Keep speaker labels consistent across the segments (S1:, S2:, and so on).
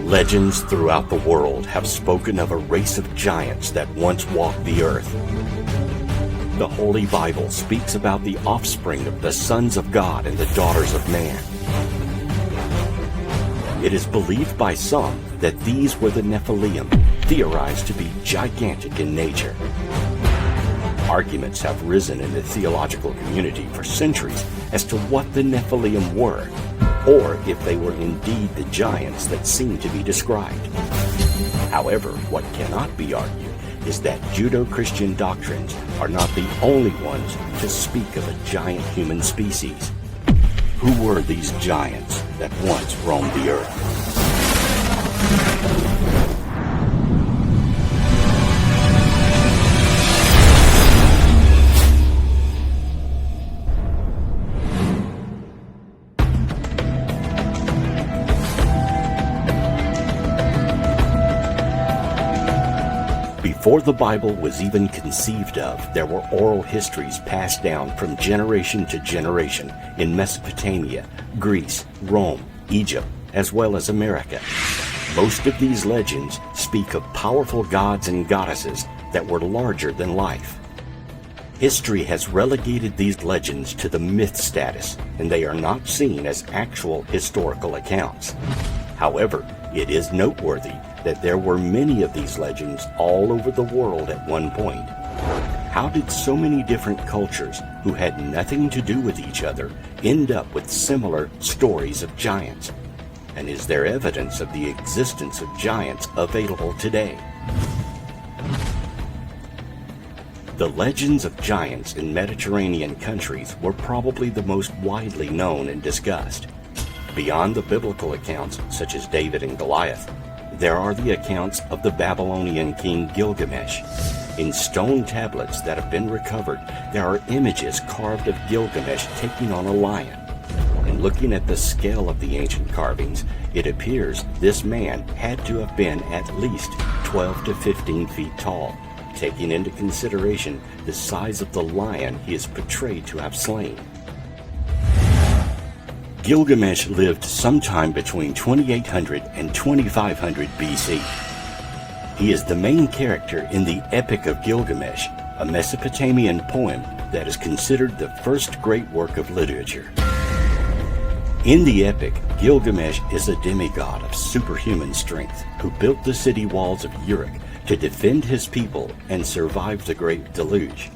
S1: Legends throughout the world have spoken of a race of giants that once walked the earth. The Holy Bible speaks about the offspring of the sons of God and the daughters of man. It is believed by some that these were the Nephilim, theorized to be gigantic in nature. Arguments have risen in the theological community for centuries as to what the Nephilim were, or if they were indeed the giants that seem to be described. However, what cannot be argued is that Judeo-Christian doctrines are not the only ones to speak of a giant human species. Who were these giants that once roamed the earth? Before the Bible was even conceived of, there were oral histories passed down from generation to generation in Mesopotamia, Greece, Rome, Egypt, as well as America. Most of these legends speak of powerful gods and goddesses that were larger than life. History has relegated these legends to the myth status, and they are not seen as actual historical accounts. However, it is noteworthy that there were many of these legends all over the world at one point. How did so many different cultures who had nothing to do with each other end up with similar stories of giants? And is there evidence of the existence of giants available today? The legends of giants in Mediterranean countries were probably the most widely known and discussed. Beyond the biblical accounts, such as David and Goliath, there are the accounts of the Babylonian king Gilgamesh. In stone tablets that have been recovered, there are images carved of Gilgamesh taking on a lion. And looking at the scale of the ancient carvings, it appears this man had to have been at least 12 to 15 feet tall, taking into consideration the size of the lion he is portrayed to have slain. Gilgamesh lived sometime between 2800 and 2500 BC. He is the main character in the Epic of Gilgamesh, a Mesopotamian poem that is considered the first great work of literature. In the epic, Gilgamesh is a demigod of superhuman strength who built the city walls of Uruk to defend his people and survive the Great Deluge.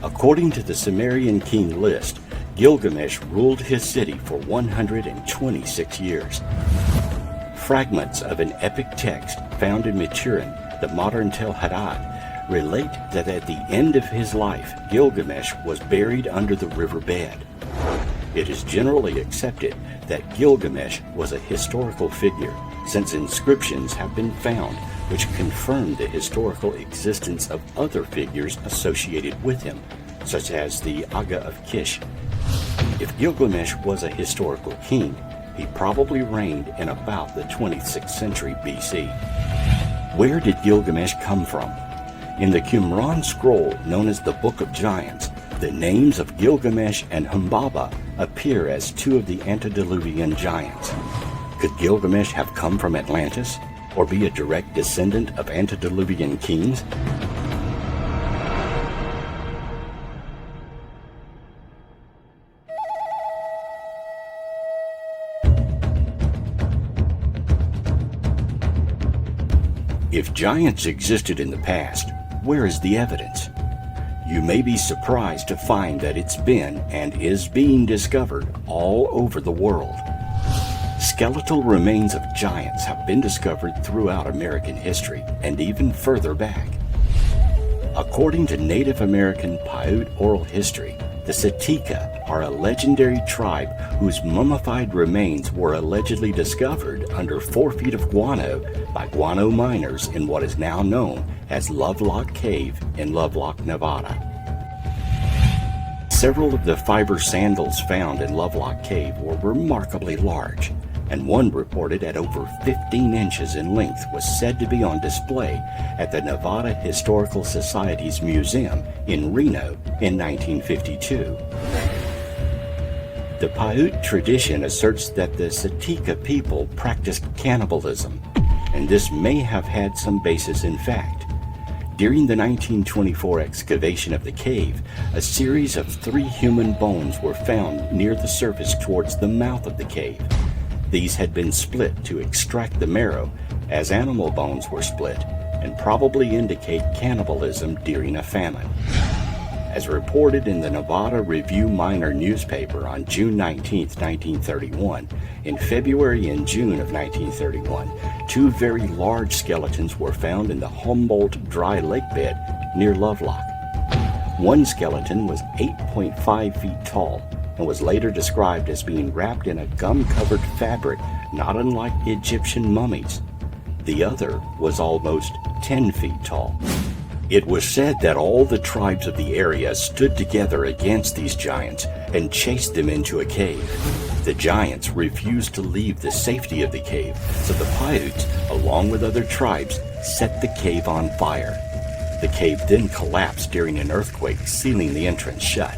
S1: According to the Sumerian king list, Gilgamesh ruled his city for 126 years. Fragments of an epic text found in Maturin, the modern Tel Haddad, relate that at the end of his life, Gilgamesh was buried under the riverbed. It is generally accepted that Gilgamesh was a historical figure, since inscriptions have been found which confirm the historical existence of other figures associated with him, such as the Aga of Kish. If Gilgamesh was a historical king, he probably reigned in about the 26th century BC. Where did Gilgamesh come from? In the Qumran scroll known as the Book of Giants, the names of Gilgamesh and Humbaba appear as two of the antediluvian giants. Could Gilgamesh have come from Atlantis, or be a direct descendant of antediluvian kings? If giants existed in the past, where is the evidence? You may be surprised to find that it's been and is being discovered all over the world. Skeletal remains of giants have been discovered throughout American history and even further back. According to Native American Paiute oral history, the Sitka are a legendary tribe whose mummified remains were allegedly discovered under 4 feet of guano by guano miners in what is now known as Lovelock Cave in Lovelock, Nevada. Several of the fiber sandals found in Lovelock Cave were remarkably large. and one reported at over 15 inches in length was said to be on display at the Nevada Historical Society's museum in Reno in 1952. The Paiute tradition asserts that the Satika people practiced cannibalism, and this may have had some basis in fact. During the 1924 excavation of the cave, a series of 3 human bones were found near the surface towards the mouth of the cave. These had been split to extract the marrow, as animal bones were split, and probably indicate cannibalism during a famine. As reported in the Nevada Review-Minor newspaper on June 19, 1931, in February and June of 1931, 2 very large skeletons were found in the Humboldt dry lake bed near Lovelock. One skeleton was 8.5 feet tall and was later described as being wrapped in a gum-covered fabric not unlike Egyptian mummies. The other was almost 10 feet tall. It was said that all the tribes of the area stood together against these giants and chased them into a cave. The giants refused to leave the safety of the cave, so the Paiutes, along with other tribes, set the cave on fire. The cave then collapsed during an earthquake, sealing the entrance shut.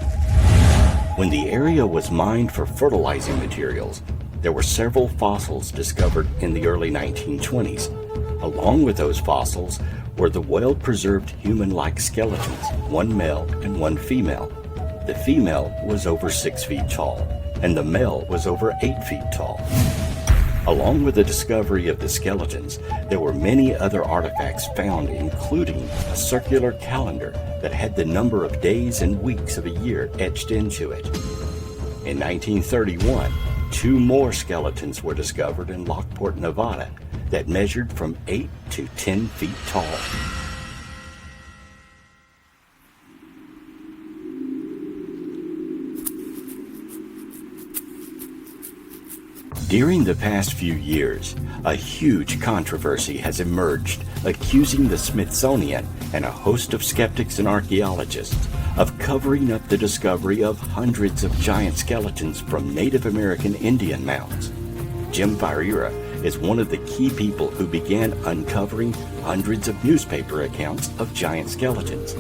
S1: When the area was mined for fertilizing materials, there were several fossils discovered in the early 1920s. Along with those fossils were the well-preserved human-like skeletons, 1 male and 1 female. The female was over 6 feet tall, and the male was over 8 feet tall. Along with the discovery of the skeletons, there were many other artifacts found, including a circular calendar that had the number of days and weeks of a year etched into it. In 1931, 2 more skeletons were discovered in Lockport, Nevada, that measured from 8 to 10 feet tall. During the past few years, a huge controversy has emerged accusing the Smithsonian and a host of skeptics and archaeologists of covering up the discovery of hundreds of giant skeletons from Native American Indian mounds. Jim Ďuriča is one of the key people who began uncovering hundreds of newspaper accounts of giant skeletons.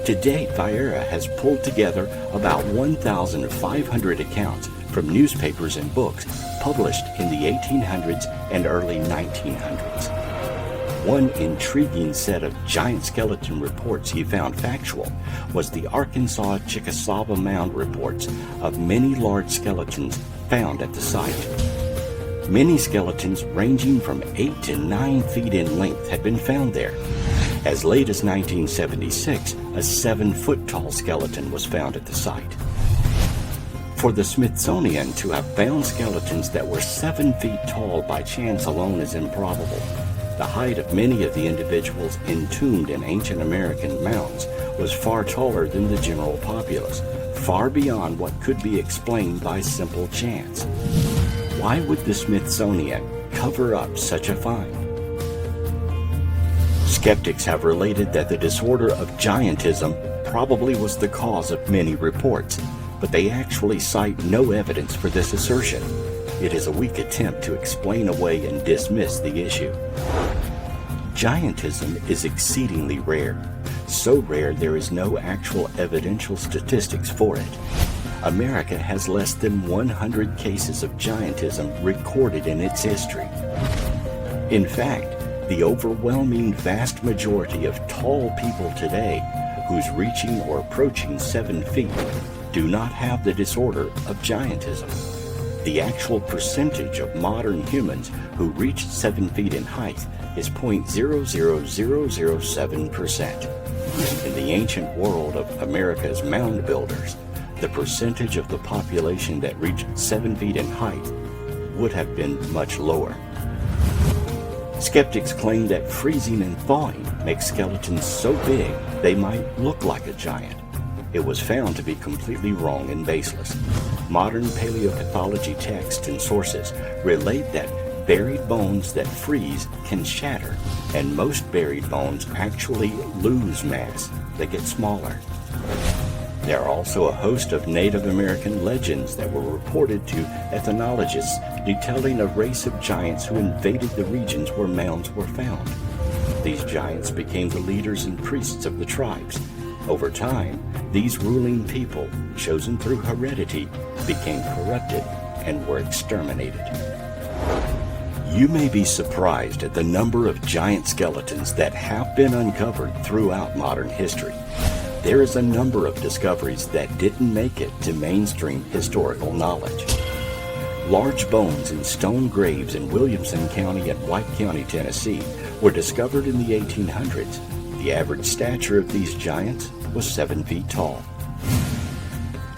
S1: To date, Ďuriča has pulled together about 1,500 accounts from newspapers and books published in the 1800s and early 1900s. One intriguing set of giant skeleton reports he found factual was the Arkansas Chickasaw Mound reports of many large skeletons found at the site. Many skeletons ranging from 8 to 9 feet in length had been found there. As late as 1976, a 7-foot-tall skeleton was found at the site. For the Smithsonian to have found skeletons that were 7 feet tall by chance alone is improbable. The height of many of the individuals entombed in ancient American mounds was far taller than the general populace, far beyond what could be explained by simple chance. Why would the Smithsonian cover up such a find? Skeptics have related that the disorder of giantism probably was the cause of many reports, but they actually cite no evidence for this assertion. It is a weak attempt to explain away and dismiss the issue. Giantism is exceedingly rare, so rare there is no actual evidential statistics for it. America has less than 100 cases of giantism recorded in its history. In fact, the overwhelming vast majority of tall people today who's reaching or approaching 7 feet do not have the disorder of giantism. The actual percentage of modern humans who reach 7 feet in height is 0.00007%. In the ancient world of America's mound builders, the percentage of the population that reached 7 feet in height would have been much lower. Skeptics claim that freezing and thawing make skeletons so big they might look like a giant. It was found to be completely wrong and baseless. Modern paleopathology texts and sources relate that buried bones that freeze can shatter, and most buried bones actually lose mass. They get smaller. There are also a host of Native American legends that were reported to ethnologists, detailing a race of giants who invaded the regions where mounds were found. These giants became the leaders and priests of the tribes. Over time, these ruling people, chosen through heredity, became corrupted and were exterminated. You may be surprised at the number of giant skeletons that have been uncovered throughout modern history. There is a number of discoveries that didn't make it to mainstream historical knowledge. Large bones in stone graves in Williamson County and White County, Tennessee, were discovered in the 1800s. The average stature of these giants was 7 feet tall.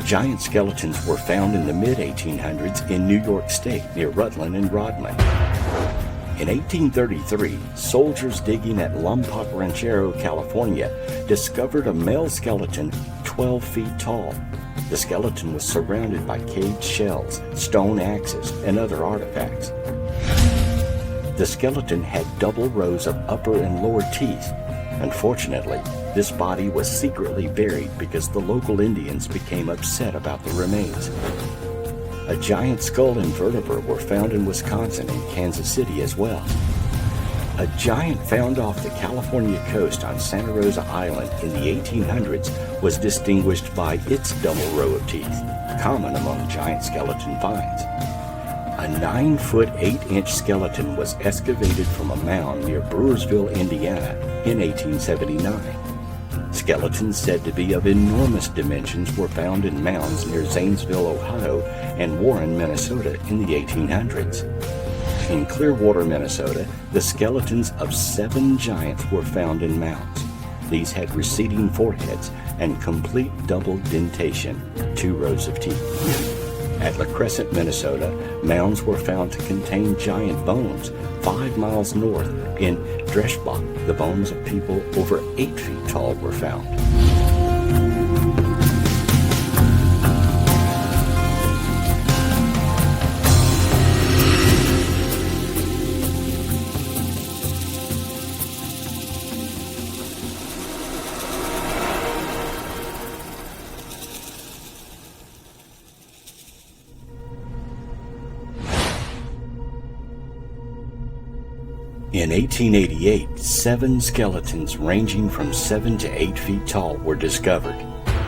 S1: Giant skeletons were found in the mid-1800s in New York State near Rutland and Rodman. In 1833, soldiers digging at Lompoc Ranchero, California, discovered a male skeleton 12 feet tall. The skeleton was surrounded by caved shells, stone axes, and other artifacts. The skeleton had double rows of upper and lower teeth. Unfortunately, this body was secretly buried because the local Indians became upset about the remains. A giant skull and vertebrae were found in Wisconsin and Kansas City as well. A giant found off the California coast on Santa Rosa Island in the 1800s was distinguished by its double row of teeth, common among giant skeleton finds. A 9-foot 8-inch skeleton was excavated from a mound near Brewersville, Indiana in 1879. Skeletons said to be of enormous dimensions were found in mounds near Zanesville, Ohio, and Warren, Minnesota in the 1800s. In Clearwater, Minnesota, the skeletons of 7 giants were found in mounds. These had receding foreheads and complete double dentation, 2 rows of teeth. At La Crescent, Minnesota, mounds were found to contain giant bones. 5 miles north in Dreschbach, the bones of people over 8 feet tall were found. In 1888, 7 skeletons ranging from 7 to 8 feet tall were discovered.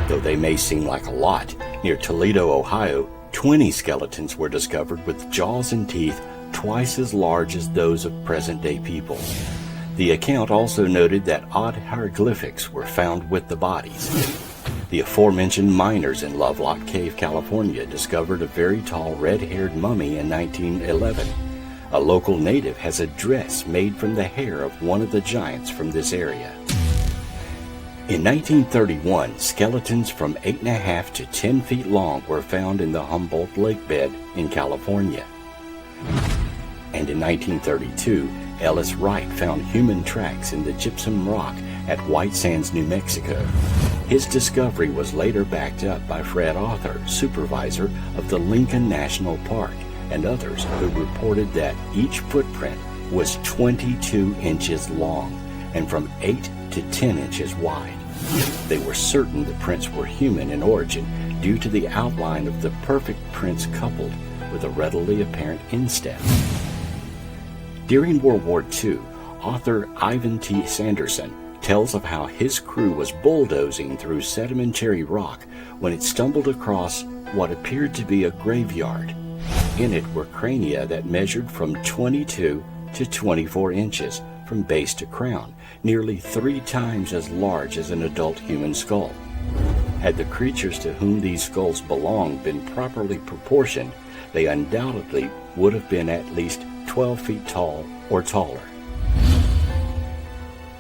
S1: Though they may seem like a lot, near Toledo, Ohio, 20 skeletons were discovered with jaws and teeth twice as large as those of present-day people. The account also noted that odd hieroglyphics were found with the bodies. The aforementioned miners in Lovelock Cave, California, discovered a very tall red-haired mummy in 1911. A local native has a dress made from the hair of one of the giants from this area. In 1931, skeletons from 8.5 to 10 feet long were found in the Humboldt Lake bed in California. And in 1932, Ellis Wright found human tracks in the gypsum rock at White Sands, New Mexico. His discovery was later backed up by Fred Arthur, supervisor of the Lincoln National Park, and others who reported that each footprint was 22 inches long and from 8 to 10 inches wide. They were certain the prints were human in origin due to the outline of the perfect prints coupled with a readily apparent instep. During World War II, author Ivan T. Sanderson tells of how his crew was bulldozing through sedimentary rock when it stumbled across what appeared to be a graveyard. In it were crania that measured from 22 to 24 inches from base to crown, nearly 3 times as large as an adult human skull. Had the creatures to whom these skulls belonged been properly proportioned, they undoubtedly would have been at least 12 feet tall or taller.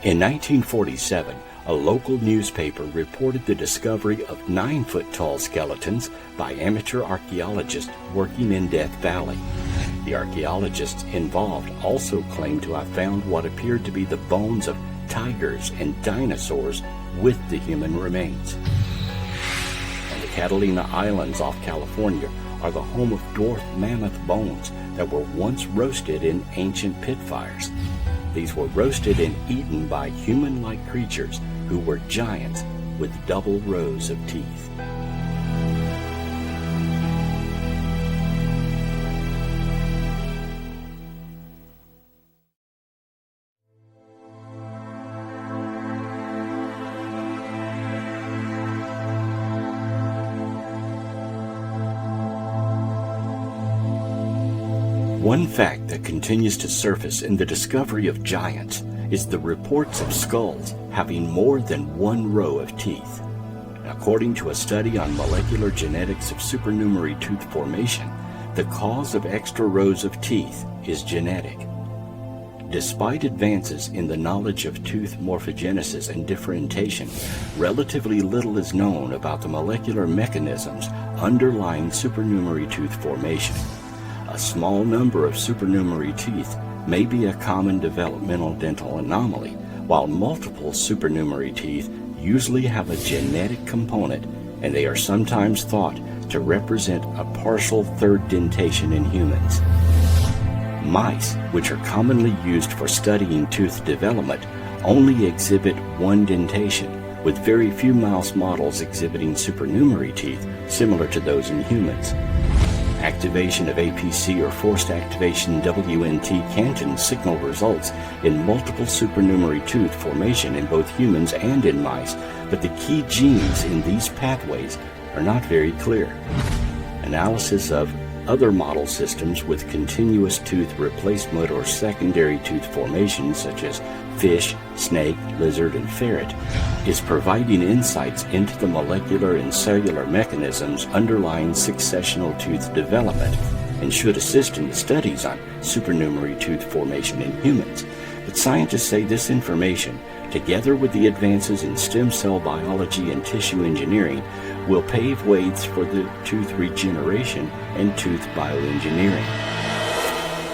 S1: In 1947, a local newspaper reported the discovery of 9-foot-tall skeletons by amateur archaeologists working in Death Valley. The archaeologists involved also claimed to have found what appeared to be the bones of tigers and dinosaurs with the human remains. And the Catalina Islands off California are the home of dwarf mammoth bones that were once roasted in ancient pit fires. These were roasted and eaten by human-like creatures who were giants with double rows of teeth. One fact that continues to surface in the discovery of giants is the reports of skulls having more than one row of teeth. According to a study on molecular genetics of supernumerary tooth formation, the cause of extra rows of teeth is genetic. Despite advances in the knowledge of tooth morphogenesis and differentiation, relatively little is known about the molecular mechanisms underlying supernumerary tooth formation. A small number of supernumerary teeth may be a common developmental dental anomaly, while multiple supernumerary teeth usually have a genetic component, and they are sometimes thought to represent a partial third dentation in humans. Mice, which are commonly used for studying tooth development, only exhibit one dentation, with very few mouse models exhibiting supernumerary teeth similar to those in humans. Activation of APC or forced activation WNT can signal results in multiple supernumerary tooth formation in both humans and in mice, but the key genes in these pathways are not very clear. Analysis of other model systems with continuous tooth replacement or secondary tooth formation, such as fish, snake, lizard, and ferret, is providing insights into the molecular and cellular mechanisms underlying successional tooth development and should assist in the studies on supernumerary tooth formation in humans. But scientists say this information, together with the advances in stem cell biology and tissue engineering, will pave ways for the tooth regeneration and tooth bioengineering.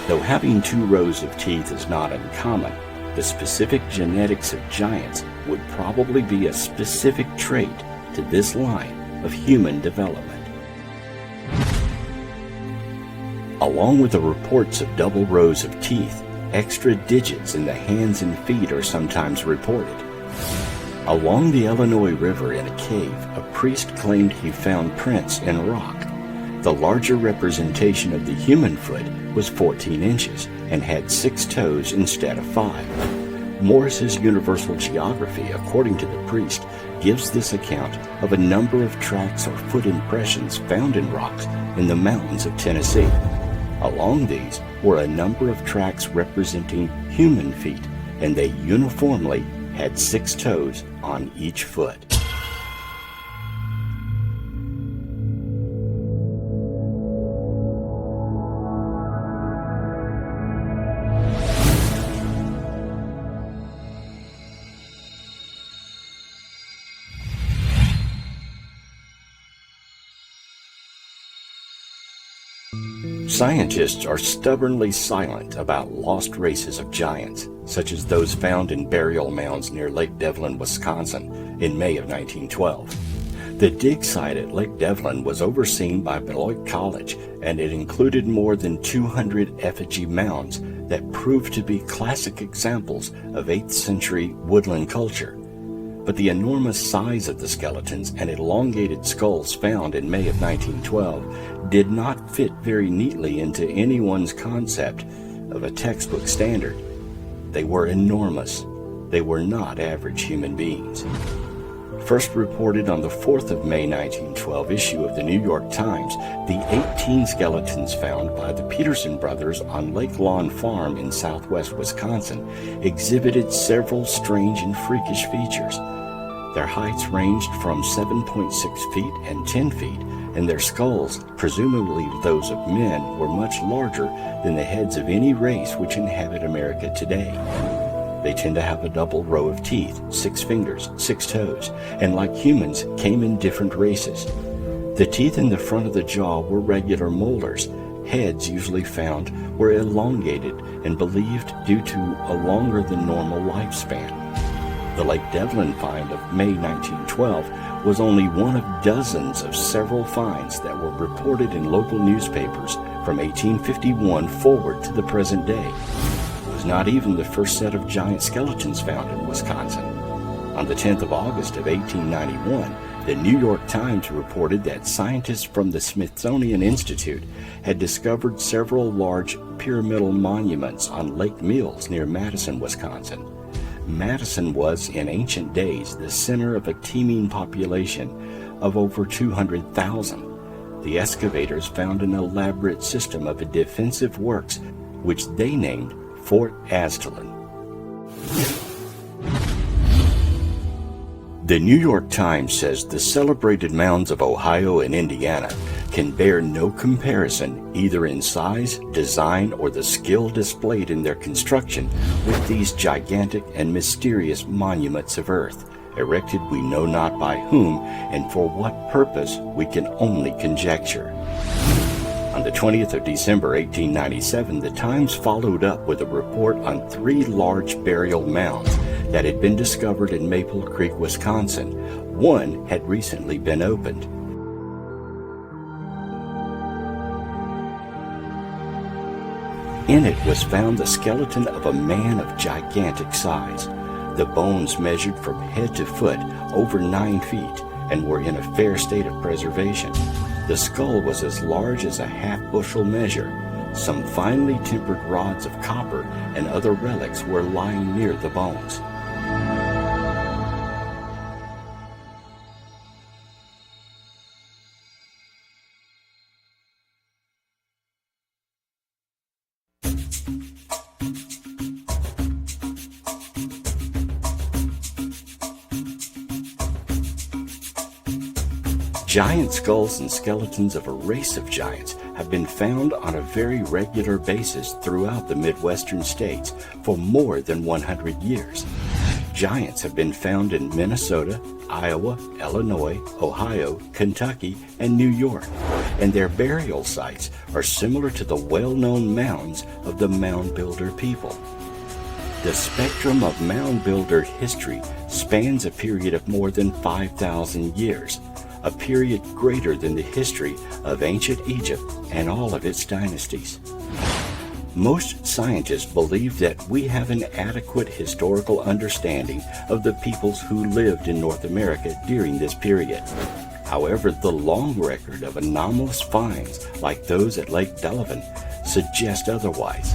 S1: Though having two rows of teeth is not uncommon, the specific genetics of giants would probably be a specific trait to this line of human development. Along with the reports of double rows of teeth, extra digits in the hands and feet are sometimes reported. Along the Illinois River in a cave, a priest claimed he found prints in rock. The larger representation of the human foot was 14 inches and had 6 toes instead of 5. Morris's Universal Geography, according to the priest, gives this account of a number of tracks or foot impressions found in rocks in the mountains of Tennessee. Along these were a number of tracks representing human feet, and they uniformly had 6 toes on each foot. Scientists are stubbornly silent about lost races of giants, such as those found in burial mounds near Lake Devlin, Wisconsin, in May of 1912. The dig site at Lake Devlin was overseen by Beloit College, and it included more than 200 effigy mounds that proved to be classic examples of 8th century woodland culture. But the enormous size of the skeletons and elongated skulls found in May of 1912 did not fit very neatly into anyone's concept of a textbook standard. They were enormous. They were not average human beings. First reported on the 4th of May 1912 issue of the New York Times, the 18 skeletons found by the Peterson brothers on Lake Lawn Farm in southwest Wisconsin exhibited several strange and freakish features. Their heights ranged from 7.6 feet and 10 feet, and their skulls, presumably those of men, were much larger than the heads of any race which inhabit America today. They tend to have a double row of teeth, 6 fingers, 6 toes, and like humans, came in different races. The teeth in the front of the jaw were regular molars. Heads usually found were elongated and believed due to a longer than normal lifespan. The Lake Devlin find of May 1912 was only one of dozens of several finds that were reported in local newspapers from 1851 forward to the present day. It was not even the first set of giant skeletons found in Wisconsin. On the 10th of August of 1891, the New York Times reported that scientists from the Smithsonian Institute had discovered several large pyramidal monuments on Lake Mills near Madison, Wisconsin. Madison was, in ancient days, the center of a teeming population of over 200,000. The excavators found an elaborate system of defensive works, which they named Fort Aztalan. The New York Times says the celebrated mounds of Ohio and Indiana can bear no comparison either in size, design, or the skill displayed in their construction with these gigantic and mysterious monuments of earth, erected we know not by whom and for what purpose we can only conjecture. On the 20th of December 1897, the Times followed up with a report on 3 large burial mounds that had been discovered in Maple Creek, Wisconsin. One had recently been opened. In it was found the skeleton of a man of gigantic size. The bones measured from head to foot over 9 feet and were in a fair state of preservation. The skull was as large as a half-bushel measure. Some finely tempered rods of copper and other relics were lying near the bones. Giant skulls and skeletons of a race of giants have been found on a very regular basis throughout the Midwestern states for more than 100 years. Giants have been found in Minnesota, Iowa, Illinois, Ohio, Kentucky, and New York, and their burial sites are similar to the well-known mounds of the mound builder people. The spectrum of mound builder history spans a period of more than 5,000 years, a period greater than the history of ancient Egypt and all of its dynasties. Most scientists believe that we have an adequate historical understanding of the peoples who lived in North America during this period. However, the long record of anomalous finds like those at Lake Delavan suggest otherwise.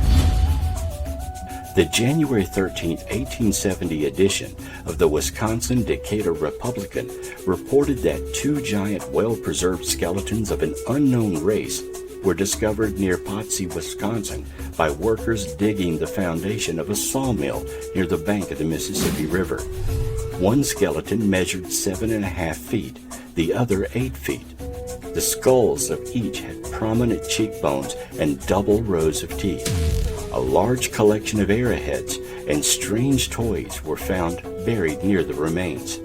S1: The January 13, 1870 edition of the Wisconsin Decatur Republican reported that 2 giant well-preserved skeletons of an unknown race were discovered near Potsy, Wisconsin by workers digging the foundation of a sawmill near the bank of the Mississippi River. One skeleton measured 7.5 feet, the other 8 feet. The skulls of each had prominent cheekbones and double rows of teeth. A large collection of arrowheads and strange toys were found buried near the remains.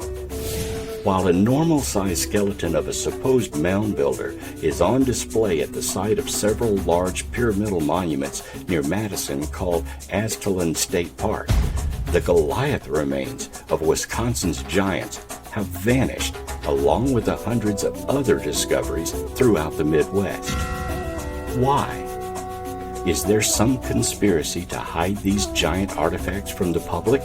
S1: While a normal-sized skeleton of a supposed mound builder is on display at the site of several large pyramidal monuments near Madison called Aztalan State Park, the Goliath remains of Wisconsin's giants have vanished, along with the hundreds of other discoveries throughout the Midwest. Why? Is there some conspiracy to hide these giant artifacts from the public?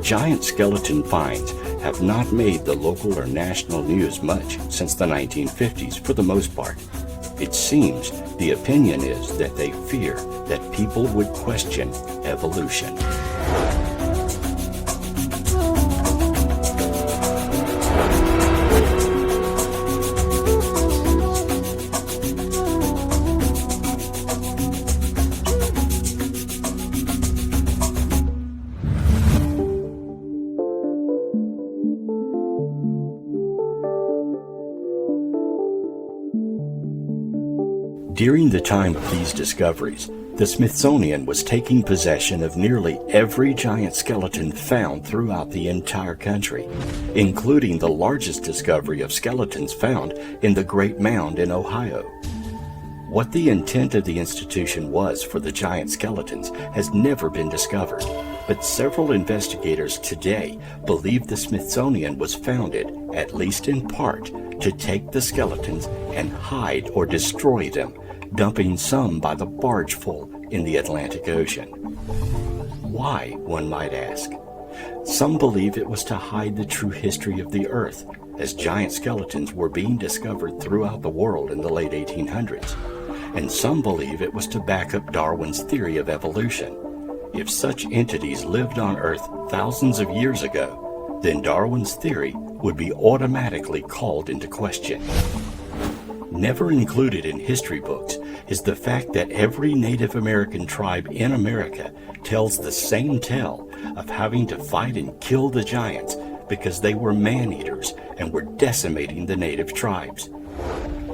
S1: Giant skeleton finds have not made the local or national news much since the 1950s for the most part. It seems the opinion is that they fear that people would question evolution. During the time of these discoveries, the Smithsonian was taking possession of nearly every giant skeleton found throughout the entire country, including the largest discovery of skeletons found in the Great Mound in Ohio. What the intent of the institution was for the giant skeletons has never been discovered, but several investigators today believe the Smithsonian was founded, at least in part, to take the skeletons and hide or destroy them, dumping some by the bargeful in the Atlantic Ocean. Why, one might ask? Some believe it was to hide the true history of the Earth, as giant skeletons were being discovered throughout the world in the late 1800s. And some believe it was to back up Darwin's theory of evolution. If such entities lived on Earth thousands of years ago, then Darwin's theory would be automatically called into question. Never included in history books is the fact that every Native American tribe in America tells the same tale of having to fight and kill the giants because they were man-eaters and were decimating the native tribes.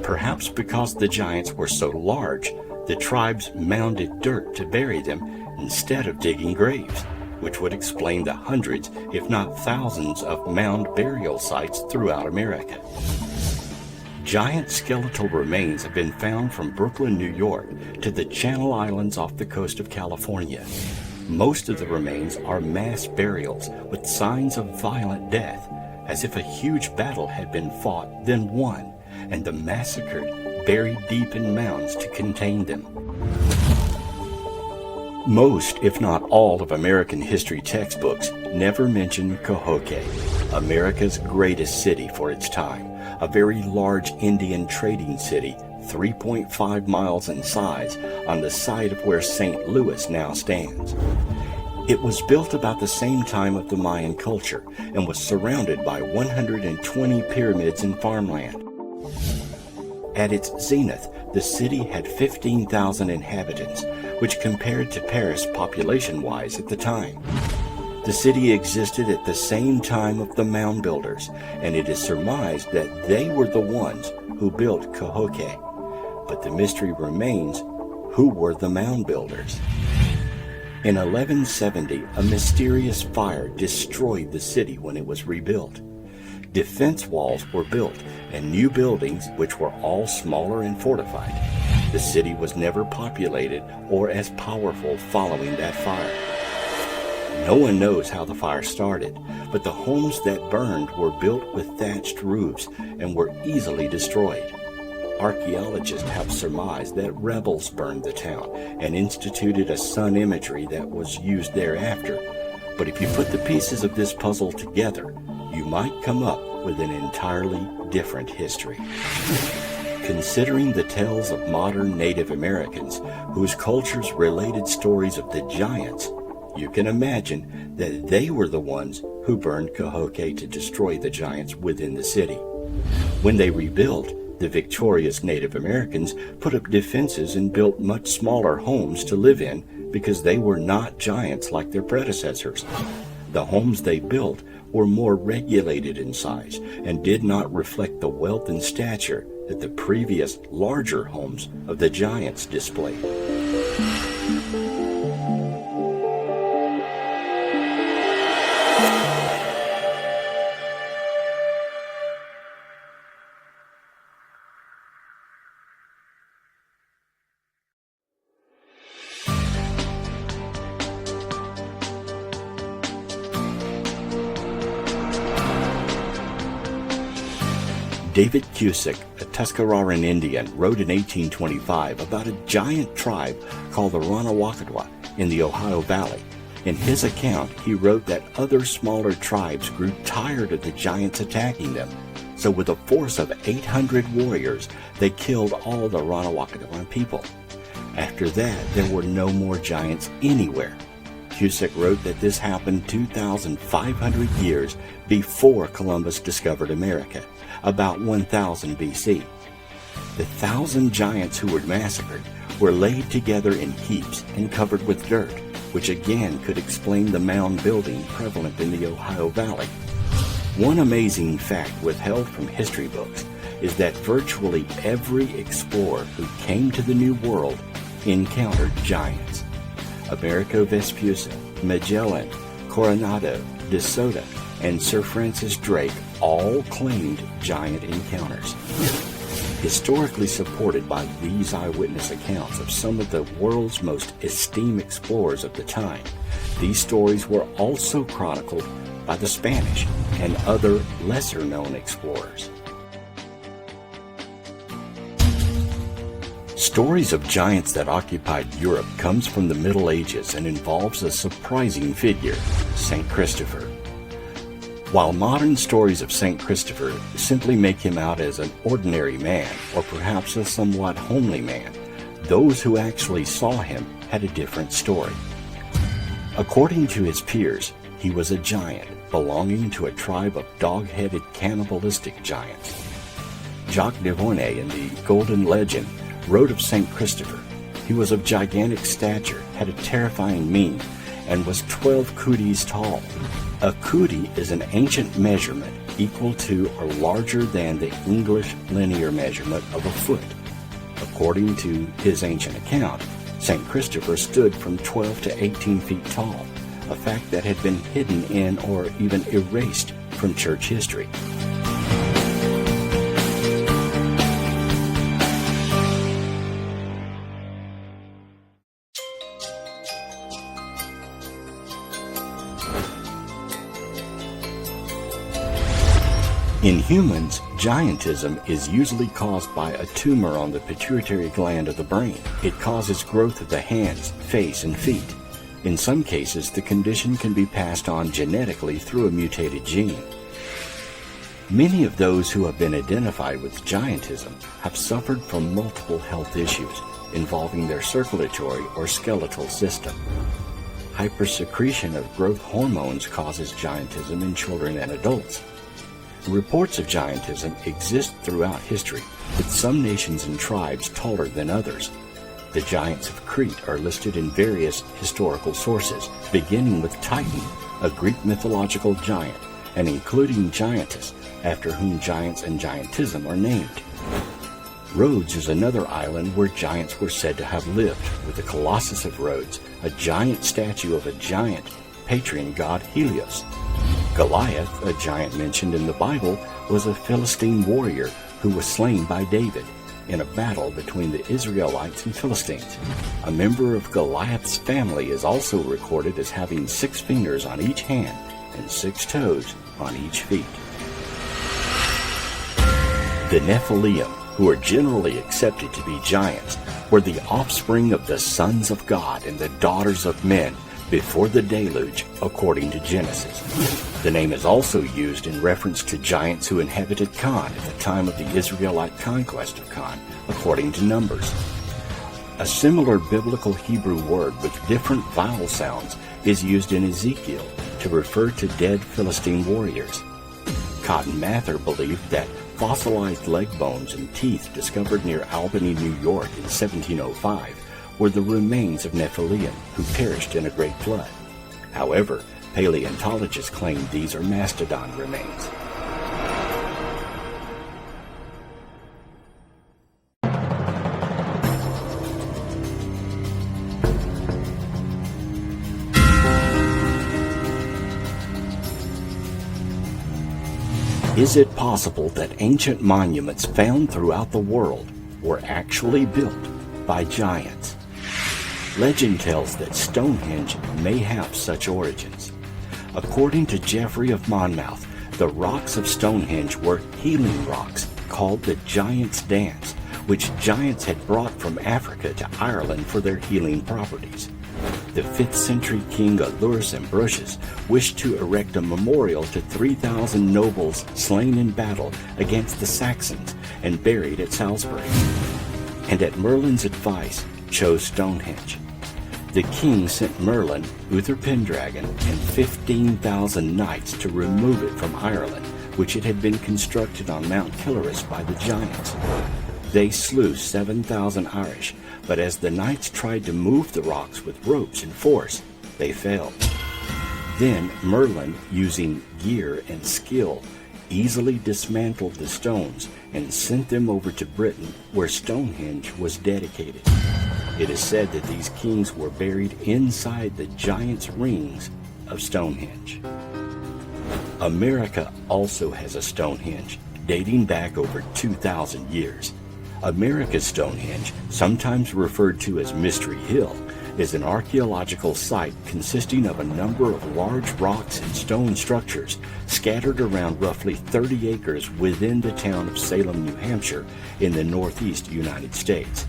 S1: Perhaps because the giants were so large, the tribes mounded dirt to bury them instead of digging graves, which would explain the hundreds, if not thousands, of mound burial sites throughout America. Giant skeletal remains have been found from Brooklyn, New York, to the Channel Islands off the coast of California. Most of the remains are mass burials with signs of violent death, as if a huge battle had been fought, then won, and the massacred buried deep in mounds to contain them. Most, if not all, of American history textbooks never mention Cahokia, America's greatest city for its time, a very large Indian trading city, 3.5 miles in size, on the site of where St. Louis now stands. It was built about the same time of the Mayan culture and was surrounded by 120 pyramids and farmland. At its zenith, the city had 15,000 inhabitants, which compared to Paris population-wise at the time. The city existed at the same time of the mound builders, and it is surmised that they were the ones who built Cahokia. But the mystery remains, who were the mound builders? In 1170, a mysterious fire destroyed the city when it was rebuilt. Defense walls were built and new buildings, which were all smaller and fortified. The city was never populated or as powerful following that fire. No one knows how the fire started, but the homes that burned were built with thatched roofs and were easily destroyed. Archaeologists have surmised that rebels burned the town and instituted a sun imagery that was used thereafter. But if you put the pieces of this puzzle together, you might come up with an entirely different history. Considering the tales of modern Native Americans whose cultures related stories of the giants, you can imagine that they were the ones who burned Cahokia to destroy the giants within the city. When they rebuilt, the victorious Native Americans put up defenses and built much smaller homes to live in because they were not giants like their predecessors. The homes they built were more regulated in size and did not reflect the wealth and stature that the previous larger homes of the giants displayed. David Cusick, a Tuscaroran Indian, wrote in 1825 about a giant tribe called the Rawnawakkadwa in the Ohio Valley. In his account, he wrote that other smaller tribes grew tired of the giants attacking them, so with a force of 800 warriors, they killed all the Rawnawakkadwa people. After that, there were no more giants anywhere. Cusick wrote that this happened 2,500 years before Columbus discovered America, about 1000 BC. The 1,000 giants who were massacred were laid together in heaps and covered with dirt, which again could explain the mound building prevalent in the Ohio Valley. One amazing fact withheld from history books is that virtually every explorer who came to the New World encountered giants. Amerigo Vespucci, Magellan, Coronado, de Soto, and Sir Francis Drake all claimed giant encounters. Historically supported by these eyewitness accounts of some of the world's most esteemed explorers of the time, these stories were also chronicled by the Spanish and other lesser-known explorers. Stories of giants that occupied Europe comes from the Middle Ages and involves a surprising figure, St. Christopher. While modern stories of St. Christopher simply make him out as an ordinary man, or perhaps a somewhat homely man, those who actually saw him had a different story. According to his peers, he was a giant belonging to a tribe of dog-headed cannibalistic giants. Jacques de Mornay in the Golden Legend wrote of St. Christopher. He was of gigantic stature, had a terrifying mien, and was 12 cudis tall. A cudi is an ancient measurement equal to or larger than the English linear measurement of a foot. According to his ancient account, St. Christopher stood from 12 to 18 feet tall, a fact that had been hidden in or even erased from church history. In humans, giantism is usually caused by a tumor on the pituitary gland of the brain. It causes growth of the hands, face, and feet. In some cases, the condition can be passed on genetically through a mutated gene. Many of those who have been identified with giantism have suffered from multiple health issues involving their circulatory or skeletal system. Hypersecretion of growth hormones causes giantism in children and adults. Reports of giantism exist throughout history, with some nations and tribes taller than others. The giants of Crete are listed in various historical sources, beginning with Titan, a Greek mythological giant, and including giantess, after whom giants and giantism are named. Rhodes is another island where giants were said to have lived, with the Colossus of Rhodes, a giant statue of a giant patron god Helios. Goliath, a giant mentioned in the Bible, was a Philistine warrior who was slain by David in a battle between the Israelites and Philistines. A member of Goliath's family is also recorded as having 6 fingers on each hand and 6 toes on each feet. The Nephilim, who are generally accepted to be giants, were the offspring of the sons of God and the daughters of men before the deluge, according to Genesis. The name is also used in reference to giants who inhabited Canaan at the time of the Israelite conquest of Canaan, according to Numbers. A similar biblical Hebrew word with different vowel sounds is used in Ezekiel to refer to dead Philistine warriors. Cotton Mather believed that fossilized leg bones and teeth discovered near Albany, New York in 1705 were the remains of Nephilim who perished in a great flood. However, paleontologists claim these are mastodon remains. Is it possible that ancient monuments found throughout the world were actually built by giants? Legend tells that Stonehenge may have such origins. According to Geoffrey of Monmouth, the rocks of Stonehenge were healing rocks called the Giant's Dance, which giants had brought from Africa to Ireland for their healing properties. The 5th century king Ĺūrs Ambrosius wished to erect a memorial to 3,000 nobles slain in battle against the Saxons and buried at Salisbury, and at Merlin's advice chose Stonehenge. The king sent Merlin, Uther Pendragon, and 15,000 knights to remove it from Ireland, which it had been constructed on Mount Killarus by the giants. They slew 7,000 Irish, but as the knights tried to move the rocks with ropes and force, they failed. Then Merlin, using gear and skill, easily dismantled the stones and sent them over to Britain, where Stonehenge was dedicated. It is said that these kings were buried inside the giants' rings of Stonehenge. America also has a Stonehenge, dating back over 2,000 years. America's Stonehenge, sometimes referred to as Mystery Hill, is an archaeological site consisting of a number of large rocks and stone structures scattered around roughly 30 acres within the town of Salem, New Hampshire, in the northeast United States.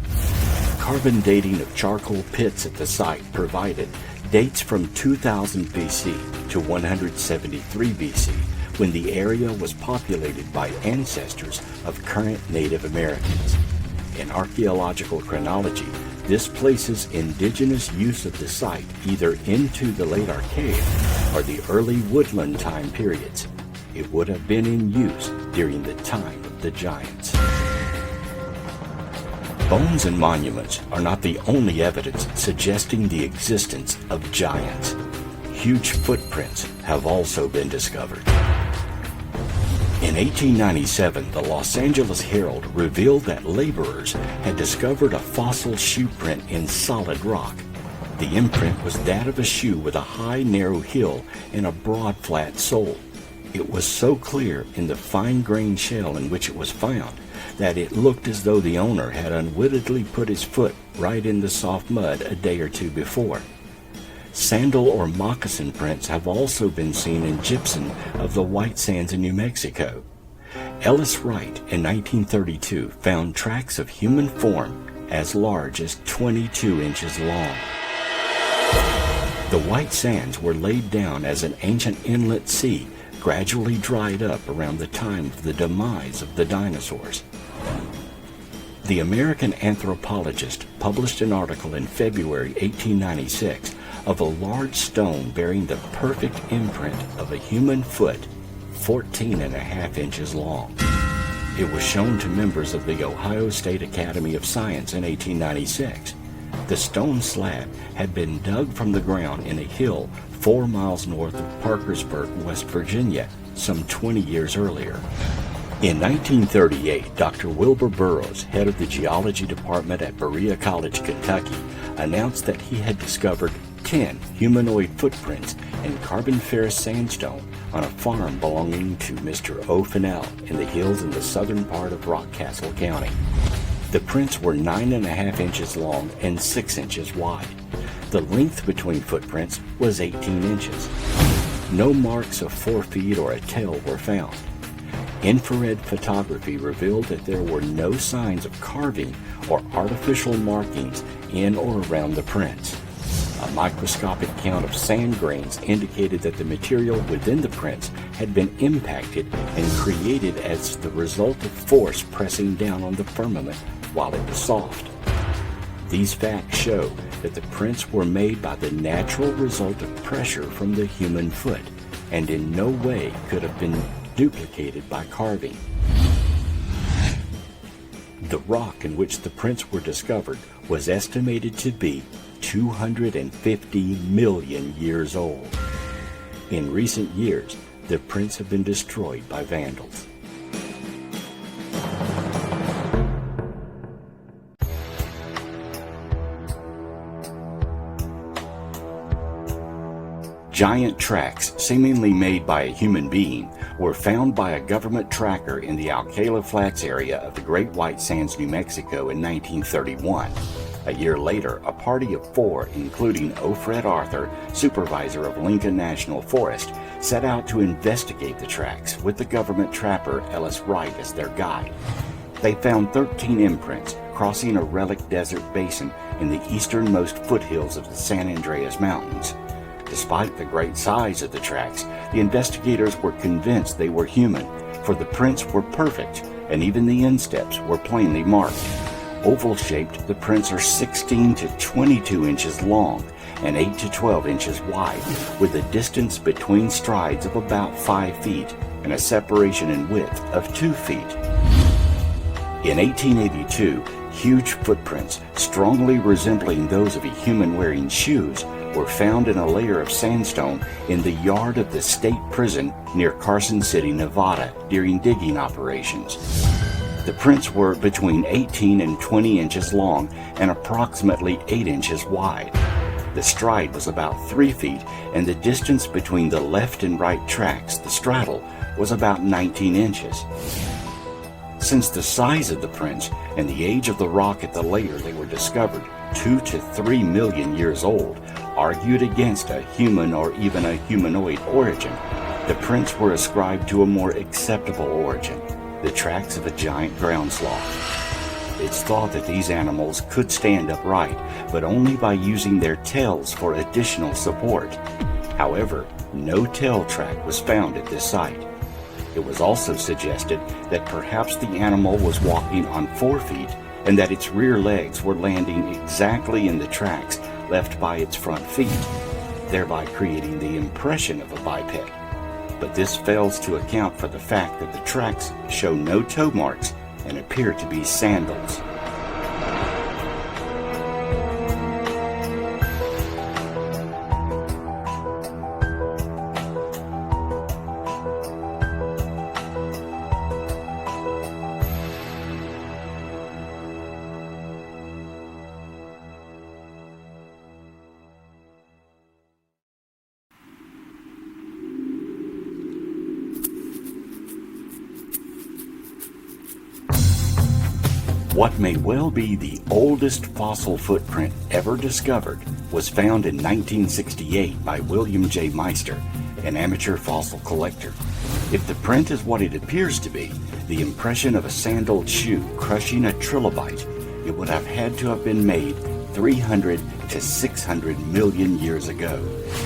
S1: Carbon dating of charcoal pits at the site provided dates from 2000 BC to 173 BC, when the area was populated by ancestors of current Native Americans. In archaeological chronology, this places indigenous use of the site either into the late Archaic or the early woodland time periods. It would have been in use during the time of the giants. Bones and monuments are not the only evidence suggesting the existence of giants. Huge footprints have also been discovered. In 1897, the Los Angeles Herald revealed that laborers had discovered a fossil shoe print in solid rock. The imprint was that of a shoe with a high, narrow heel and a broad, flat sole. It was so clear in the fine-grained shell in which it was found that it looked as though the owner had unwittingly put his foot right in the soft mud a day or two before. Sandal or moccasin prints have also been seen in gypsum of the White Sands in New Mexico. Ellis Wright in 1932 found tracks of human form as large as 22 inches long. The White Sands were laid down as an ancient inlet sea gradually dried up around the time of the demise of the dinosaurs. The American anthropologist published an article in February 1896 of a large stone bearing the perfect imprint of a human foot, 14.5 inches long. It was shown to members of the Ohio State Academy of Science in 1896. The stone slab had been dug from the ground in a hill 4 miles north of Parkersburg, West Virginia, some 20 years earlier. In 1938, Dr. Wilbur Burroughs, head of the geology department at Berea College, Kentucky, announced that he had discovered 10 humanoid footprints in Carboniferous sandstone on a farm belonging to Mr. O. Fennell in the hills in the southern part of Rockcastle County. The prints were 9.5 inches long and 6 inches wide. The length between footprints was 18 inches. No marks of 4 feet or a tail were found. Infrared photography revealed that there were no signs of carving or artificial markings in or around the prints. A microscopic count of sand grains indicated that the material within the prints had been impacted and created as the result of force pressing down on the firmament while it was soft. These facts show that the prints were made by the natural result of pressure from the human foot and in no way could have been duplicated by carving. The rock in which the prints were discovered was estimated to be 250 million years old. In recent years, the prints have been destroyed by vandals. Giant tracks, seemingly made by a human being, were found by a government tracker in the Alcala Flats area of the Great White Sands, New Mexico in 1931. A year later, a party of 4, including O. Fred Arthur, supervisor of Lincoln National Forest, set out to investigate the tracks with the government trapper Ellis Wright as their guide. They found 13 imprints crossing a relic desert basin in the easternmost foothills of the San Andreas Mountains. Despite the great size of the tracks, the investigators were convinced they were human, for the prints were perfect, and even the insteps were plainly marked. Oval-shaped, the prints are 16 to 22 inches long and 8 to 12 inches wide, with a distance between strides of about 5 feet and a separation in width of 2 feet. In 1882, huge footprints, strongly resembling those of a human wearing shoes, were found in a layer of sandstone in the yard of the state prison near Carson City, Nevada, during digging operations. The prints were between 18 and 20 inches long and approximately 8 inches wide. The stride was about 3 feet, and the distance between the left and right tracks, the straddle, was about 19 inches. Since the size of the prints and the age of the rock at the layer they were discovered, 2 to 3 million years old, argued against a human or even a humanoid origin, the prints were ascribed to a more acceptable origin, the tracks of a giant ground sloth. It's thought that these animals could stand upright, but only by using their tails for additional support. However, no tail track was found at this site. It was also suggested that perhaps the animal was walking on 4 feet and that its rear legs were landing exactly in the tracks left by its front feet, thereby creating the impression of a biped. But this fails to account for the fact that the tracks show no toe marks and appear to be sandals. What may well be the oldest fossil footprint ever discovered was found in 1968 by William J. Meister, an amateur fossil collector. If the print is what it appears to be, the impression of a sandaled shoe crushing a trilobite, it would have had to have been made 300 to 600 million years ago,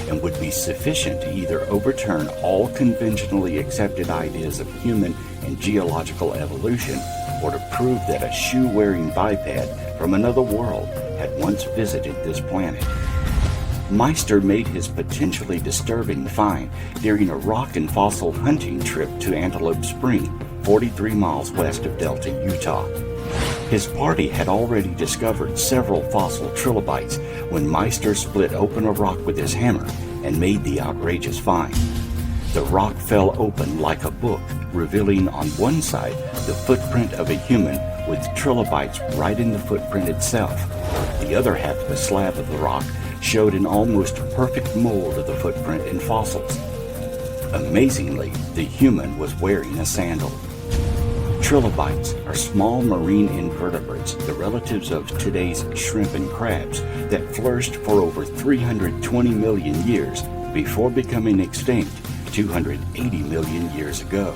S1: and would be sufficient to either overturn all conventionally accepted ideas of human and geological evolution, or to prove that a shoe-wearing biped from another world had once visited this planet. Meister made his potentially disturbing find during a rock and fossil hunting trip to Antelope Spring, 43 miles west of Delta, Utah. His party had already discovered several fossil trilobites when Meister split open a rock with his hammer and made the outrageous find. The rock fell open like a book, revealing on one side the footprint of a human with trilobites right in the footprint itself. The other half of the slab of the rock showed an almost perfect mold of the footprint in fossils. Amazingly, the human was wearing a sandal. Trilobites are small marine invertebrates, the relatives of today's shrimp and crabs, that flourished for over 320 million years before becoming extinct 280 million years ago.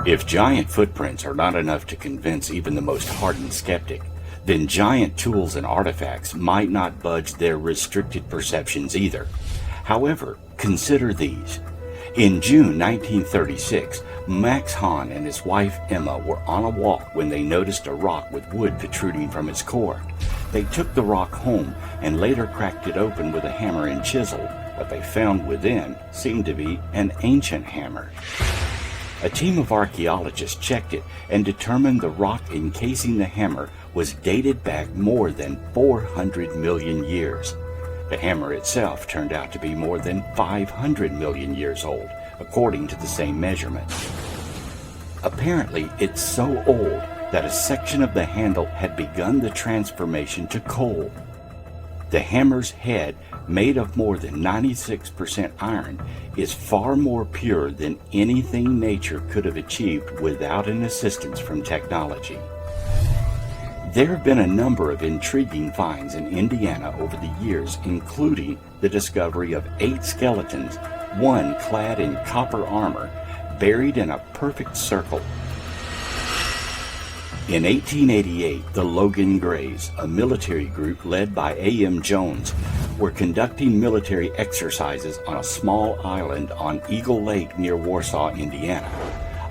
S1: If giant footprints are not enough to convince even the most hardened skeptic, then giant tools and artifacts might not budge their restricted perceptions either. However, consider these. In June 1936, Max Hahn and his wife Emma were on a walk when they noticed a rock with wood protruding from its core. They took the rock home and later cracked it open with a hammer and chisel. What they found within seemed to be an ancient hammer. A team of archaeologists checked it and determined the rock encasing the hammer was dated back more than 400 million years. The hammer itself turned out to be more than 500 million years old, according to the same measurement. Apparently, it's so old that a section of the handle had begun the transformation to coal. The hammer's head, made of more than 96% iron, is far more pure than anything nature could have achieved without an assistance from technology. There have been a number of intriguing finds in Indiana over the years, including the discovery of 8 skeletons, one clad in copper armor, buried in a perfect circle. In 1888, the Logan Greys, a military group led by A.M. Jones, were conducting military exercises on a small island on Eagle Lake near Warsaw, Indiana.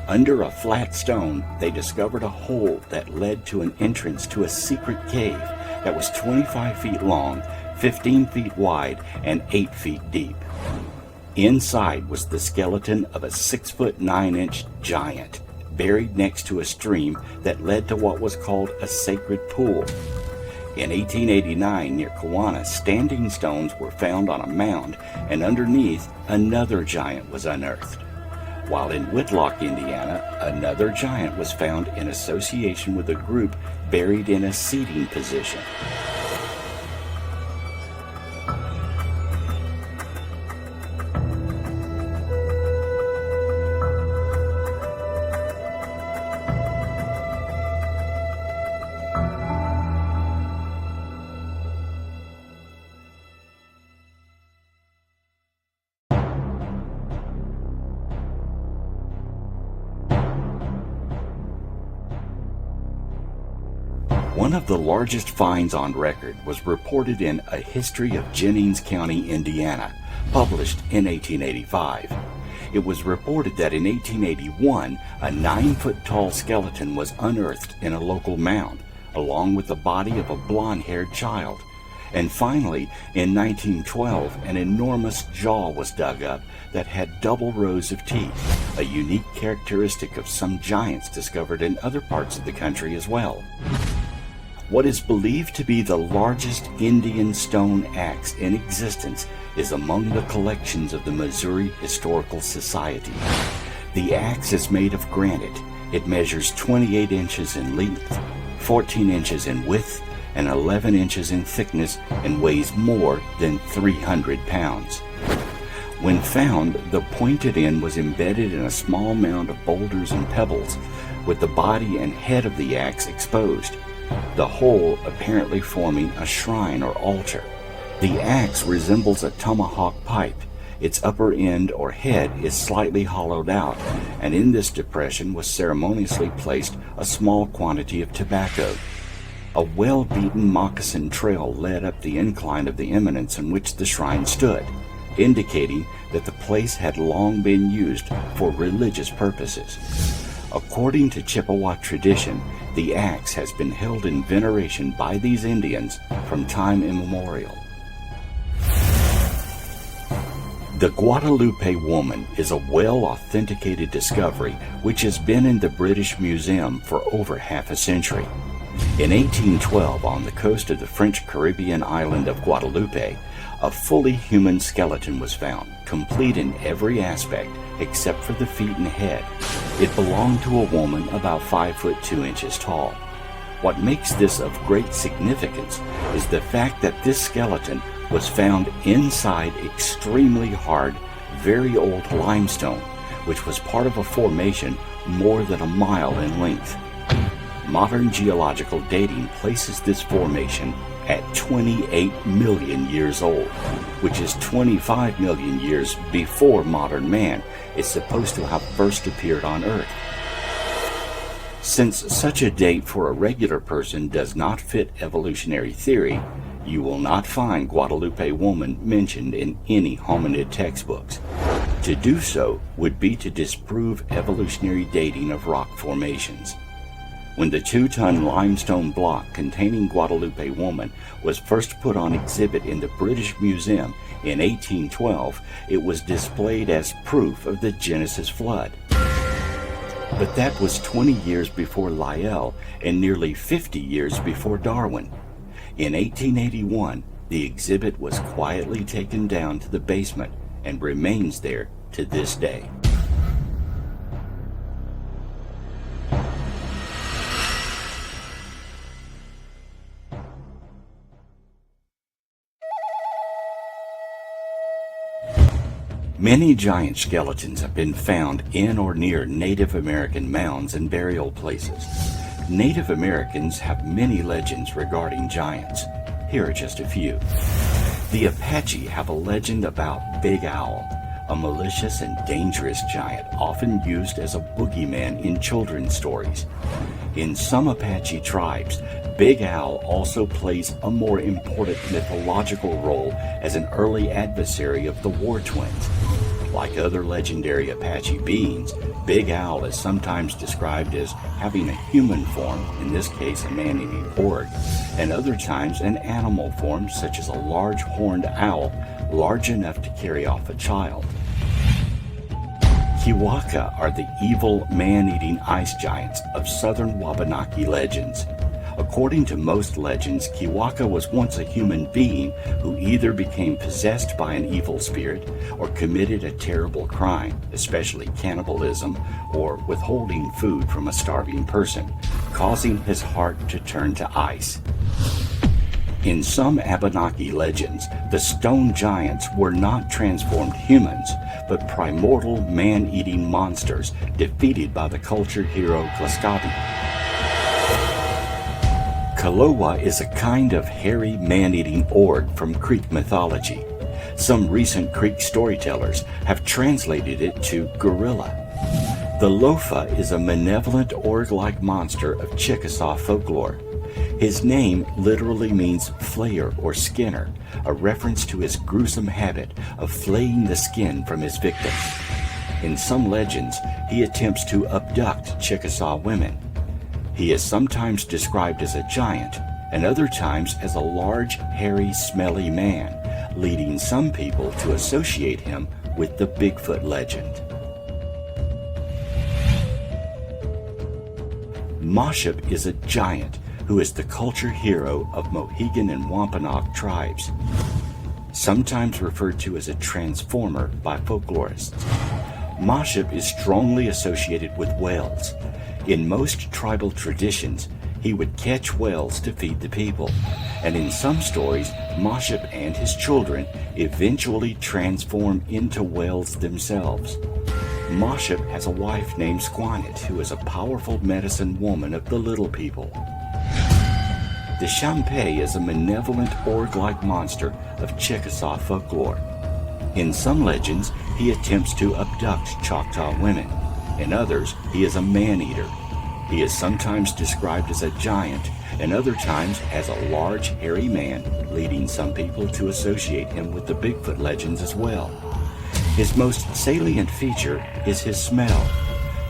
S1: Under a flat stone, they discovered a hole that led to an entrance to a secret cave that was 25 feet long, 15 feet wide, and 8 feet deep. Inside was the skeleton of a 6'9" giant, buried next to a stream that led to what was called a sacred pool. In 1889, near Kewanna, standing stones were found on a mound, and underneath, another giant was unearthed. While in Whitlock, Indiana, another giant was found in association with a group buried in a seating position. One of the largest finds on record was reported in A History of Jennings County, Indiana, published in 1885. It was reported that in 1881, a 9-foot-tall skeleton was unearthed in a local mound, along with the body of a blonde-haired child. And finally, in 1912, an enormous jaw was dug up that had double rows of teeth, a unique characteristic of some giants discovered in other parts of the country as well. What is believed to be the largest Indian stone axe in existence is among the collections of the Missouri Historical Society. The axe is made of granite. It measures 28 inches in length, 14 inches in width, and 11 inches in thickness, and weighs more than 300 pounds. When found, the pointed end was embedded in a small mound of boulders and pebbles, with the body and head of the axe exposed, the whole apparently forming a shrine or altar. The axe resembles a tomahawk pipe. Its upper end or head is slightly hollowed out, and in this depression was ceremoniously placed a small quantity of tobacco. A well-beaten moccasin trail led up the incline of the eminence on which the shrine stood, indicating that the place had long been used for religious purposes. According to Chippewa tradition, the axe has been held in veneration by these Indians from time immemorial. The Guadalupe woman is a well-authenticated discovery which has been in the British Museum for over half a century. In 1812, on the coast of the French Caribbean island of Guadalupe, a fully human skeleton was found, complete in every aspect except for the feet and head. It belonged to a woman about 5 foot 2 inches tall. What makes this of great significance is the fact that this skeleton was found inside extremely hard, very old limestone, which was part of a formation more than a mile in length. Modern geological dating places this formation at 28 million years old, which is 25 million years before modern man is supposed to have first appeared on Earth. Since such a date for a regular person does not fit evolutionary theory, you will not find Guadalupe woman mentioned in any hominid textbooks. To do so would be to disprove evolutionary dating of rock formations. When the 2-ton limestone block containing Guadalupe woman was first put on exhibit in the British Museum in 1812, it was displayed as proof of the Genesis flood. But that was 20 years before Lyell and nearly 50 years before Darwin. In 1881, the exhibit was quietly taken down to the basement and remains there to this day. Many giant skeletons have been found in or near Native American mounds and burial places. Native Americans have many legends regarding giants. Here are just a few. The Apache have a legend about Big Owl, a malicious and dangerous giant often used as a boogeyman in children's stories. In some Apache tribes, Big Owl also plays a more important mythological role as an early adversary of the War Twins. Like other legendary Apache beings, Big Owl is sometimes described as having a human form, in this case a man-eating orc, and other times an animal form such as a large horned owl large enough to carry off a child. Kiwaka are the evil man-eating ice giants of southern Wabanaki legends. According to most legends, Kiwaka was once a human being who either became possessed by an evil spirit or committed a terrible crime, especially cannibalism or withholding food from a starving person, causing his heart to turn to ice. In some Abenaki legends, the stone giants were not transformed humans, but primordial man-eating monsters defeated by the cultured hero Tlaskabi. Kalowa is a kind of hairy man-eating org from Creek mythology. Some recent Creek storytellers have translated it to gorilla. The Lofa is a malevolent org-like monster of Chickasaw folklore. His name literally means flayer or skinner, a reference to his gruesome habit of flaying the skin from his victims. In some legends, he attempts to abduct Chickasaw women. He is sometimes described as a giant, and other times as a large, hairy, smelly man, leading some people to associate him with the Bigfoot legend. 𝓸 is a giant who is the culture hero of Mohegan and Wampanoag tribes, sometimes referred to as a transformer by folklorists. 𝓸 is strongly associated with whales. In most tribal traditions, he would catch whales to feed the people, and in some stories, 𝓸 and his children eventually transform into whales themselves. 𝓸 has a wife named 𝔸Nṟ, who is a powerful medicine woman of the little people. The ll is a malevolent orc-like monster of Chickasaw folklore. In some legends, he attempts to abduct Choctaw women. In others, he is a man-eater. He is sometimes described as a giant, and other times as a large, hairy man, leading some people to associate him with the Bigfoot legends as well. His most salient feature is his smell.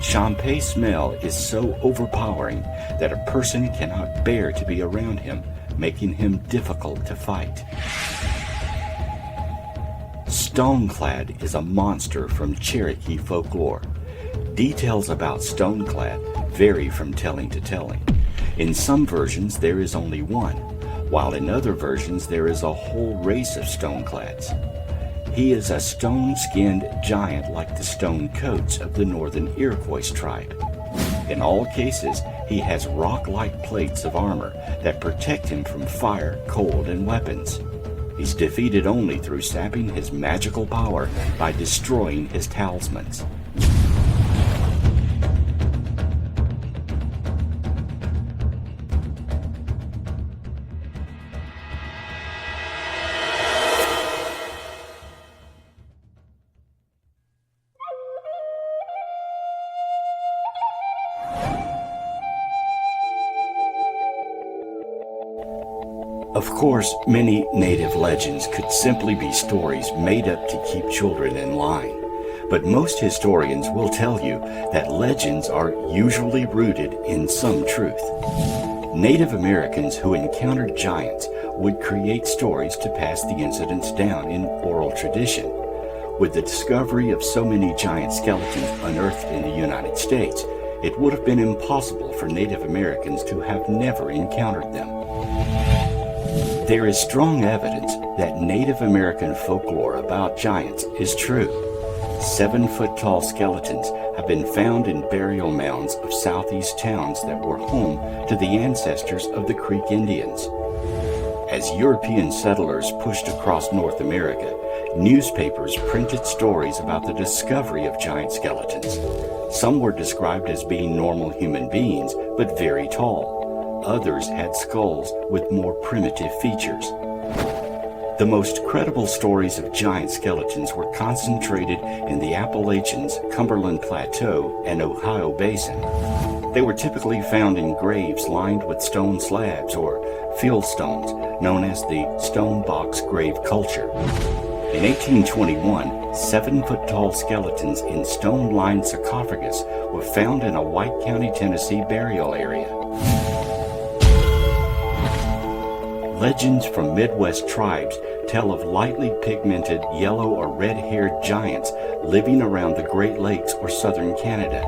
S1: llዀ smell is so overpowering that a person cannot bear to be around him, making him difficult to fight. Stoneclad is a monster from Cherokee folklore. Details about Stoneclad vary from telling to telling. In some versions there is only one, while in other versions there is a whole race of Stoneclads. He is a stone-skinned giant like the stone coats of the northern Iroquois tribe. In all cases, he has rock-like plates of armor that protect him from fire, cold, and weapons. He's defeated only through sapping his magical power by destroying his talismans. Of course, many native legends could simply be stories made up to keep children in line. But most historians will tell you that legends are usually rooted in some truth. Native Americans who encountered giants would create stories to pass the incidents down in oral tradition. With the discovery of so many giant skeletons unearthed in the United States, it would have been impossible for Native Americans to have never encountered them. There is strong evidence that Native American folklore about giants is true. 7-foot-tall skeletons have been found in burial mounds of southeast towns that were home to the ancestors of the Creek Indians. As European settlers pushed across North America, newspapers printed stories about the discovery of giant skeletons. Some were described as being normal human beings, but very tall. Others had skulls with more primitive features. The most credible stories of giant skeletons were concentrated in the Appalachians, Cumberland Plateau, and Ohio Basin. They were typically found in graves lined with stone slabs or fieldstones, known as the stone box grave culture. In 1821, 7-foot-tall skeletons in stone-lined sarcophagus were found in a White County, Tennessee burial area. Legends from Midwest tribes tell of lightly pigmented yellow or red-haired giants living around the Great Lakes or southern Canada.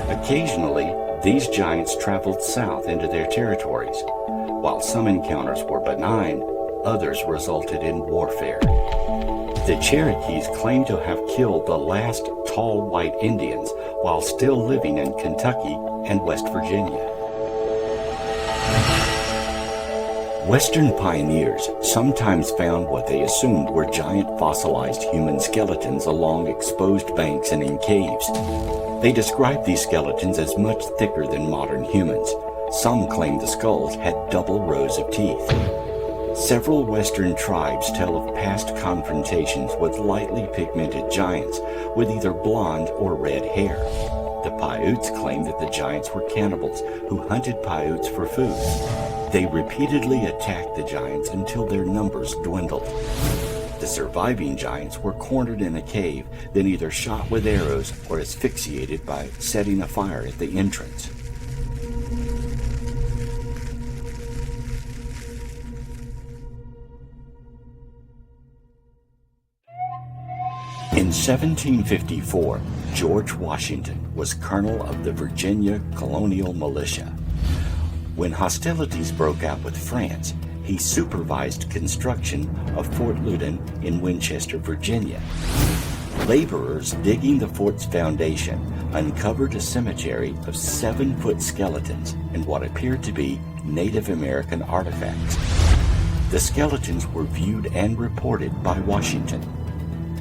S1: Occasionally, these giants traveled south into their territories. While some encounters were benign, others resulted in warfare. The Cherokees claim to have killed the last tall white Indians while still living in Kentucky and West Virginia. Western pioneers sometimes found what they assumed were giant fossilized human skeletons along exposed banks and in caves. They described these skeletons as much thicker than modern humans. Some claimed the skulls had double rows of teeth. Several Western tribes tell of past confrontations with lightly pigmented giants with either blonde or red hair. The Paiutes claim that the giants were cannibals who hunted Paiutes for food. They repeatedly attacked the giants until their numbers dwindled. The surviving giants were cornered in a cave, then either shot with arrows or asphyxiated by setting a fire at the entrance. In 1754, George Washington was colonel of the Virginia colonial militia. When hostilities broke out with France, he supervised construction of Fort Loudoun in Winchester, Virginia. Laborers digging the fort's foundation uncovered a cemetery of 7-foot skeletons and what appeared to be Native American artifacts. The skeletons were viewed and reported by Washington.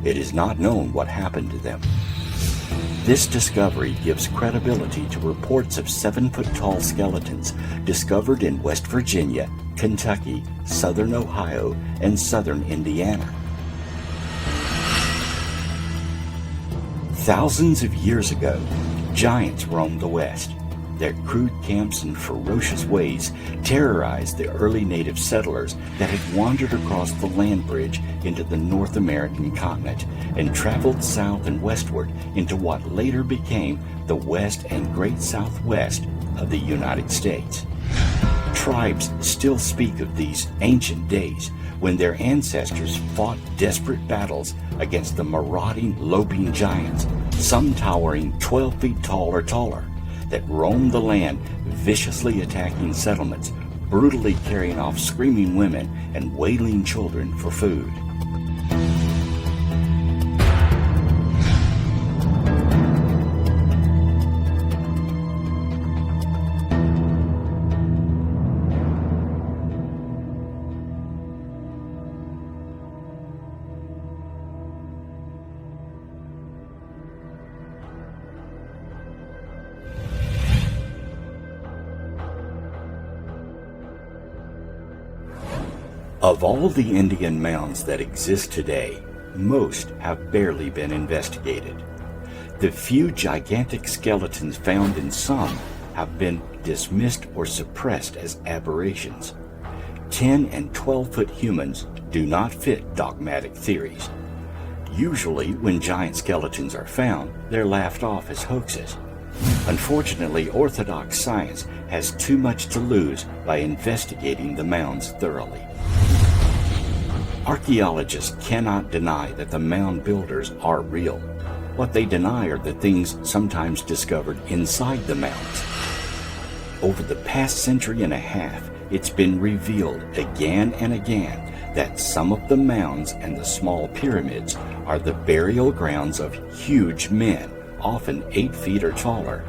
S1: It is not known what happened to them. This discovery gives credibility to reports of 7-foot-tall skeletons discovered in West Virginia, Kentucky, southern Ohio, and southern Indiana. Thousands of years ago, giants roamed the West. Their crude camps and ferocious ways terrorized the early native settlers that had wandered across the land bridge into the North American continent and traveled south and westward into what later became the West and Great Southwest of the United States. Tribes still speak of these ancient days when their ancestors fought desperate battles against the marauding, loping giants, some towering 12 feet tall or taller, that roamed the land, viciously attacking settlements, brutally carrying off screaming women and wailing children for food. Of all the Indian mounds that exist today, most have barely been investigated. The few gigantic skeletons found in some have been dismissed or suppressed as aberrations. 10 and 12-foot humans do not fit dogmatic theories. Usually, when giant skeletons are found, they're laughed off as hoaxes. Unfortunately, orthodox science has too much to lose by investigating the mounds thoroughly. Archaeologists cannot deny that the mound builders are real. What they deny are the things sometimes discovered inside the mounds. Over the past century and a half, it's been revealed again and again that some of the mounds and the small pyramids are the burial grounds of huge men, often 8 feet or taller,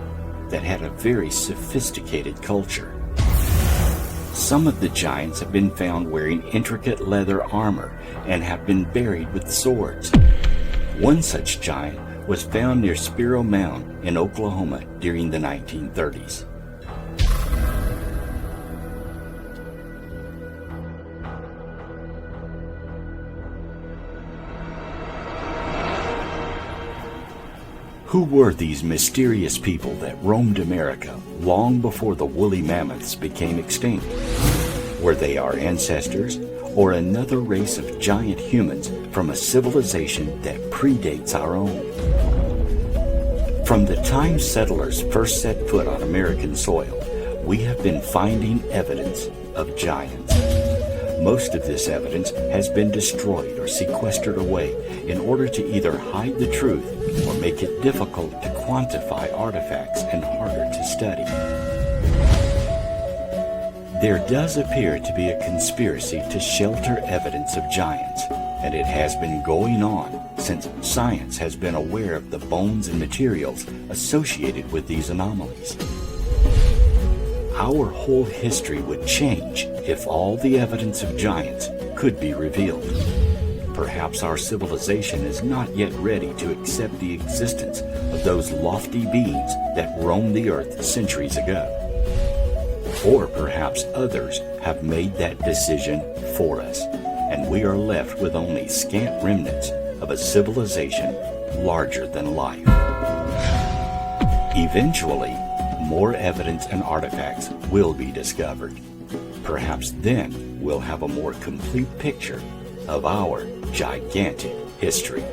S1: that had a very sophisticated culture. Some of the giants have been found wearing intricate leather armor and have been buried with swords. One such giant was found near Spiro Mound in Oklahoma during the 1930s. Who were these mysterious people that roamed America long before the woolly mammoths became extinct? Were they our ancestors or another race of giant humans from a civilization that predates our own? From the time settlers first set foot on American soil, we have been finding evidence of giants. Most of this evidence has been destroyed or sequestered away in order to either hide the truth or make it difficult to quantify artifacts and harder to study. There does appear to be a conspiracy to shelter evidence of giants, and it has been going on since science has been aware of the bones and materials associated with these anomalies. Our whole history would change if all the evidence of giants could be revealed. Perhaps our civilization is not yet ready to accept the existence of those lofty beings that roamed the earth centuries ago. Or perhaps others have made that decision for us, and we are left with only scant remnants of a civilization larger than life. Eventually, more evidence and artifacts will be discovered. Perhaps then we'll have a more complete picture of our gigantic history.